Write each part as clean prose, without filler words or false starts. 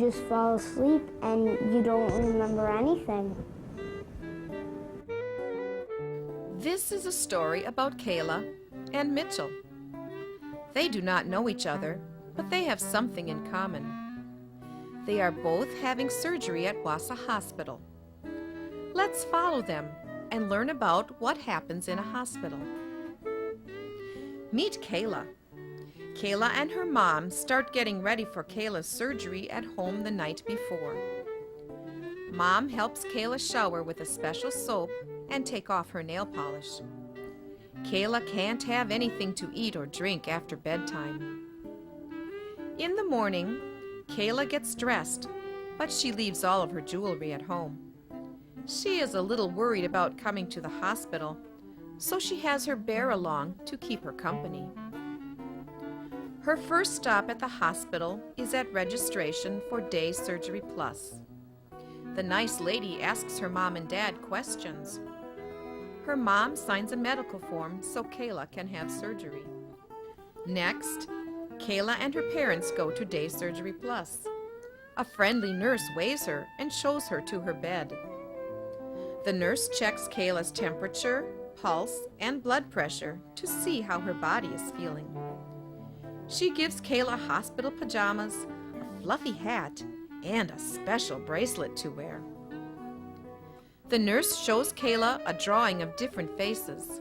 just fall asleep and you don't remember anything. This is a story about Kayla and Mitchell. They do not know each other, but they have something in common. They are both having surgery at Wausau Hospital. Let's follow them and learn about what happens in a hospital. Meet Kayla. Kayla and her mom start getting ready for Kayla's surgery at home the night before. Mom helps Kayla shower with a special soap and take off her nail polish. Kayla can't have anything to eat or drink after bedtime. In the morning, Kayla gets dressed, but she leaves all of her jewelry at home. She is a little worried about coming to the hospital, so she has her bear along to keep her company. Her first stop at the hospital is at registration for Day Surgery Plus. The nice lady asks her mom and dad questions. Her mom signs a medical form so Kayla can have surgery. Next, Kayla and her parents go to Day Surgery Plus. A friendly nurse weighs her and shows her to her bed. The nurse checks Kayla's temperature, pulse, and blood pressure to see how her body is feeling. She gives Kayla hospital pajamas, a fluffy hat, and a special bracelet to wear. The nurse shows Kayla a drawing of different faces.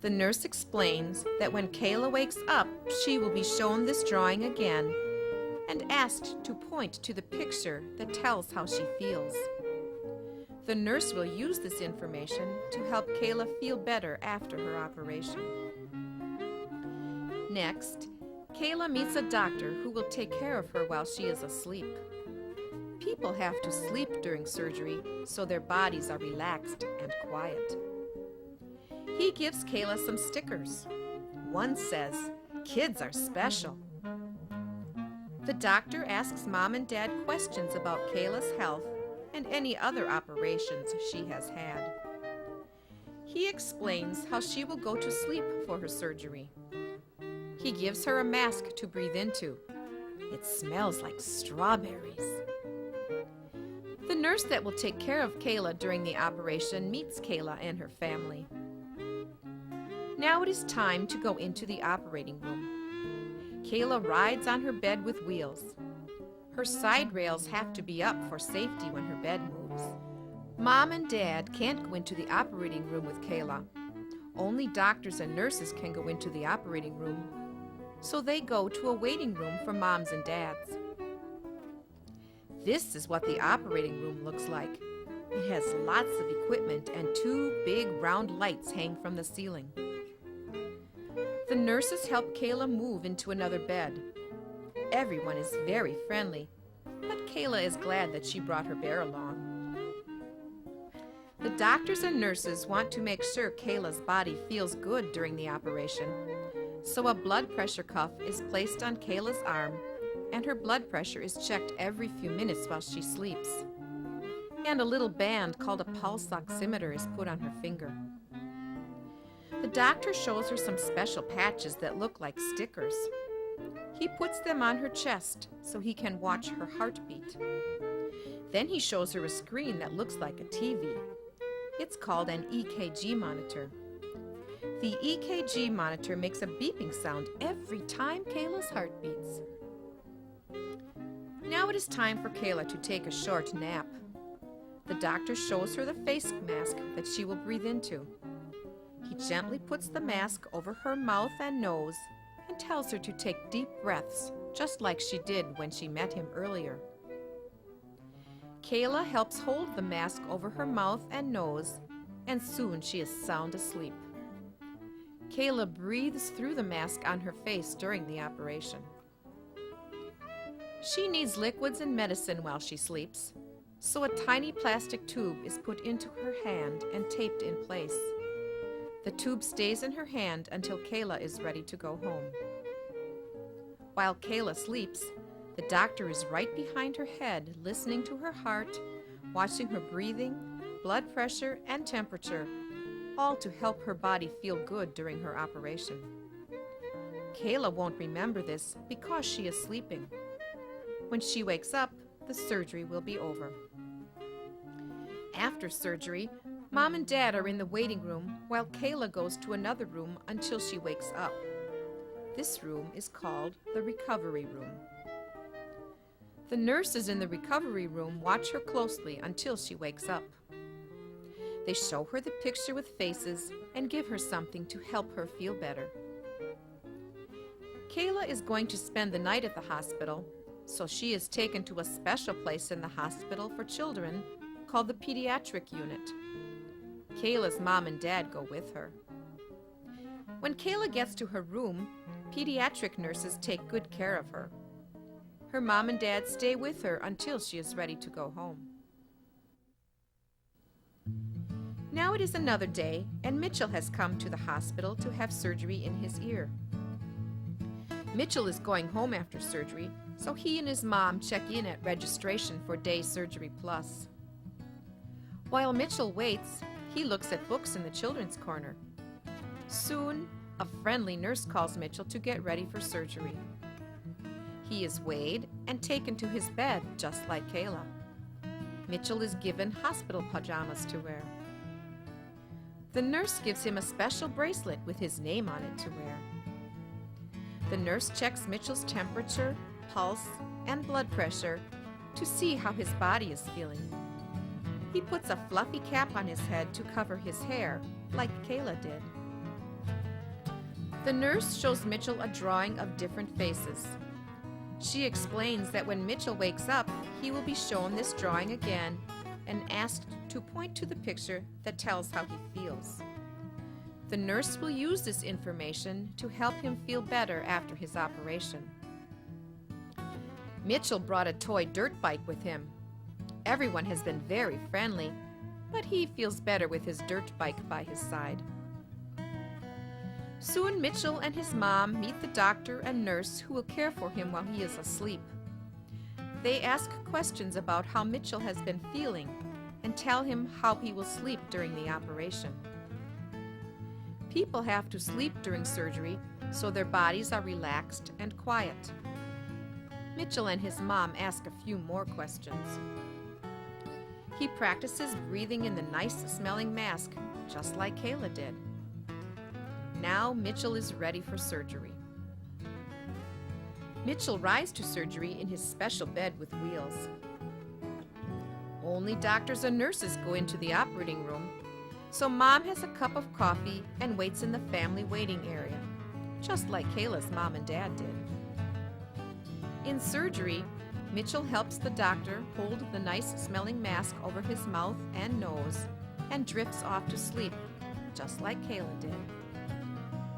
The nurse explains that when Kayla wakes up, she will be shown this drawing again and asked to point to the picture that tells how she feels. The nurse will use this information to help Kayla feel better after her operation. Next, Kayla meets a doctor who will take care of her while she is asleep. People have to sleep during surgery so their bodies are relaxed and quiet. He gives Kayla some stickers. One says, "Kids are special." The doctor asks mom and dad questions about Kayla's health and any other operations she has had. He explains how she will go to sleep for her surgery. He gives her a mask to breathe into. It smells like strawberries. The nurse that will take care of Kayla during the operation meets Kayla and her family. Now it is time to go into the operating room. Kayla rides on her bed with wheels. Her side rails have to be up for safety when her bed moves. Mom and Dad can't go into the operating room with Kayla. Only doctors and nurses can go into the operating room, so they go to a waiting room for moms and dads. This is what the operating room looks like. It has lots of equipment and 2 big round lights hang from the ceiling. The nurses help Kayla move into another bed. Everyone is very friendly, but Kayla is glad that she brought her bear along. The doctors and nurses want to make sure Kayla's body feels good during the operation, so a blood pressure cuff is placed on Kayla's arm, and her blood pressure is checked every few minutes while she sleeps. And a little band called a pulse oximeter is put on her finger. The doctor shows her some special patches that look like stickers. He puts them on her chest so he can watch her heartbeat. Then he shows her a screen that looks like a TV. It's called an EKG monitor. The EKG monitor makes a beeping sound every time Kayla's heart beats. Now it is time for Kayla to take a short nap. The doctor shows her the face mask that she will breathe into. He gently puts the mask over her mouth and nose and tells her to take deep breaths, just like she did when she met him earlier. Kayla helps hold the mask over her mouth and nose, and soon she is sound asleep. Kayla breathes through the mask on her face during the operation. She needs liquids and medicine while she sleeps, so a tiny plastic tube is put into her hand and taped in place. The tube stays in her hand until Kayla is ready to go home. While Kayla sleeps, the doctor is right behind her head, listening to her heart, watching her breathing, blood pressure, and temperature, all to help her body feel good during her operation. Kayla won't remember this because she is sleeping. When she wakes up, the surgery will be over. After surgery, Mom and Dad are in the waiting room while Kayla goes to another room until she wakes up. This room is called the recovery room. The nurses in the recovery room watch her closely until she wakes up. They show her the picture with faces and give her something to help her feel better. Kayla is going to spend the night at the hospital, so she is taken to a special place in the hospital for children called the pediatric unit. Kayla's mom and dad go with her. When Kayla gets to her room, pediatric nurses take good care of her. Her mom and dad stay with her until she is ready to go home. Now it is another day, and Mitchell has come to the hospital to have surgery in his ear. Mitchell is going home after surgery, so he and his mom check in at registration for Day Surgery Plus. While Mitchell waits, he looks at books in the children's corner. Soon, a friendly nurse calls Mitchell to get ready for surgery. He is weighed and taken to his bed, just like Kayla. Mitchell is given hospital pajamas to wear. The nurse gives him a special bracelet with his name on it to wear. The nurse checks Mitchell's temperature, pulse, and blood pressure to see how his body is feeling. He puts a fluffy cap on his head to cover his hair, like Kayla did. The nurse shows Mitchell a drawing of different faces. She explains that when Mitchell wakes up, he will be shown this drawing again and asked to point to the picture that tells how he feels. The nurse will use this information to help him feel better after his operation. Mitchell brought a toy dirt bike with him. Everyone has been very friendly, but he feels better with his dirt bike by his side. Soon Mitchell and his mom meet the doctor and nurse who will care for him while he is asleep. They ask questions about how Mitchell has been feeling and tell him how he will sleep during the operation. People have to sleep during surgery so their bodies are relaxed and quiet. Mitchell and his mom ask a few more questions. He practices breathing in the nice-smelling mask, just like Kayla did. Now Mitchell is ready for surgery. Mitchell rides to surgery in his special bed with wheels. Only doctors and nurses go into the operating room, so Mom has a cup of coffee and waits in the family waiting area, just like Kayla's mom and dad did. In surgery, Mitchell helps the doctor hold the nice-smelling mask over his mouth and nose and drifts off to sleep, just like Kayla did.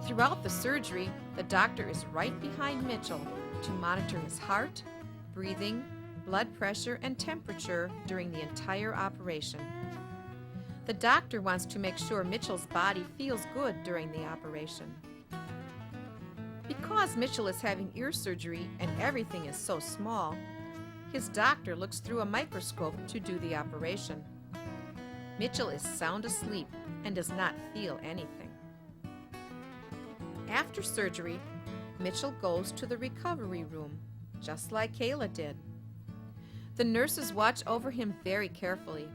Throughout the surgery, the doctor is right behind Mitchell to monitor his heart, breathing, blood pressure, and temperature during the entire operation. The doctor wants to make sure Mitchell's body feels good during the operation. Because Mitchell is having ear surgery and everything is so small, his doctor looks through a microscope to do the operation. Mitchell is sound asleep and does not feel anything. After surgery, Mitchell goes to the recovery room, just like Kayla did. The nurses watch over him very carefully.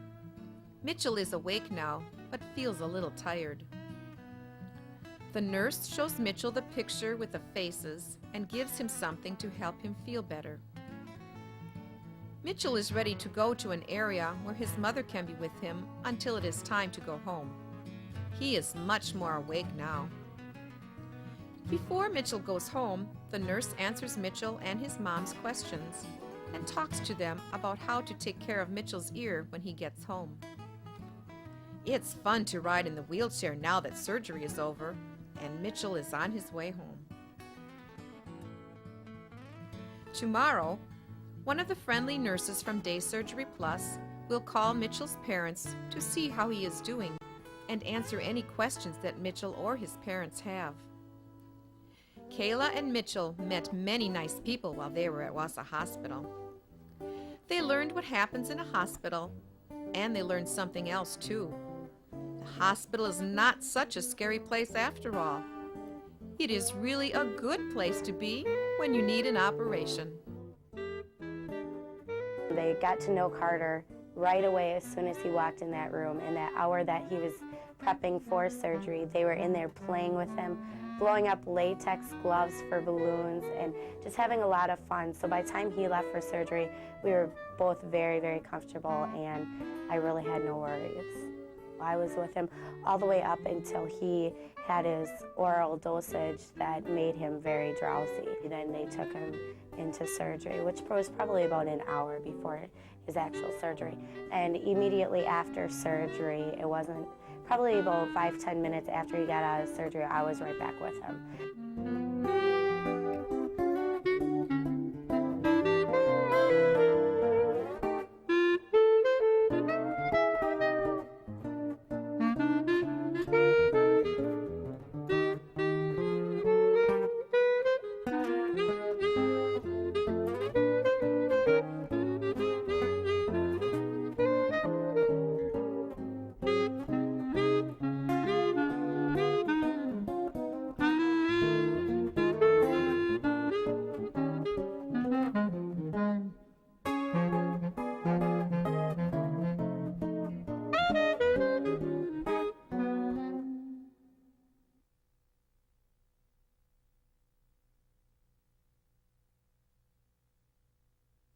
Mitchell is awake now, but feels a little tired. The nurse shows Mitchell the picture with the faces and gives him something to help him feel better. Mitchell is ready to go to an area where his mother can be with him until it is time to go home. He is much more awake now. Before Mitchell goes home, the nurse answers Mitchell and his mom's questions and talks to them about how to take care of Mitchell's ear when he gets home. It's fun to ride in the wheelchair now that surgery is over, and Mitchell is on his way home. Tomorrow, one of the friendly nurses from Day Surgery Plus will call Mitchell's parents to see how he is doing and answer any questions that Mitchell or his parents have. Kayla and Mitchell met many nice people while they were at Wausau Hospital. They learned what happens in a hospital, and they learned something else too. The hospital is not such a scary place after all. It is really a good place to be when you need an operation. They got to know Carter right away as soon as he walked in that room. In that hour that he was prepping for surgery, they were in there playing with him, blowing up latex gloves for balloons, and just having a lot of fun. So by the time he left for surgery, we were both very, very comfortable, and I really had no worries. I was with him all the way up until he had his oral dosage that made him very drowsy. Then they took him into surgery, which was probably about an hour before his actual surgery. And immediately after surgery, it wasn't probably about 5-10 minutes after he got out of surgery, I was right back with him.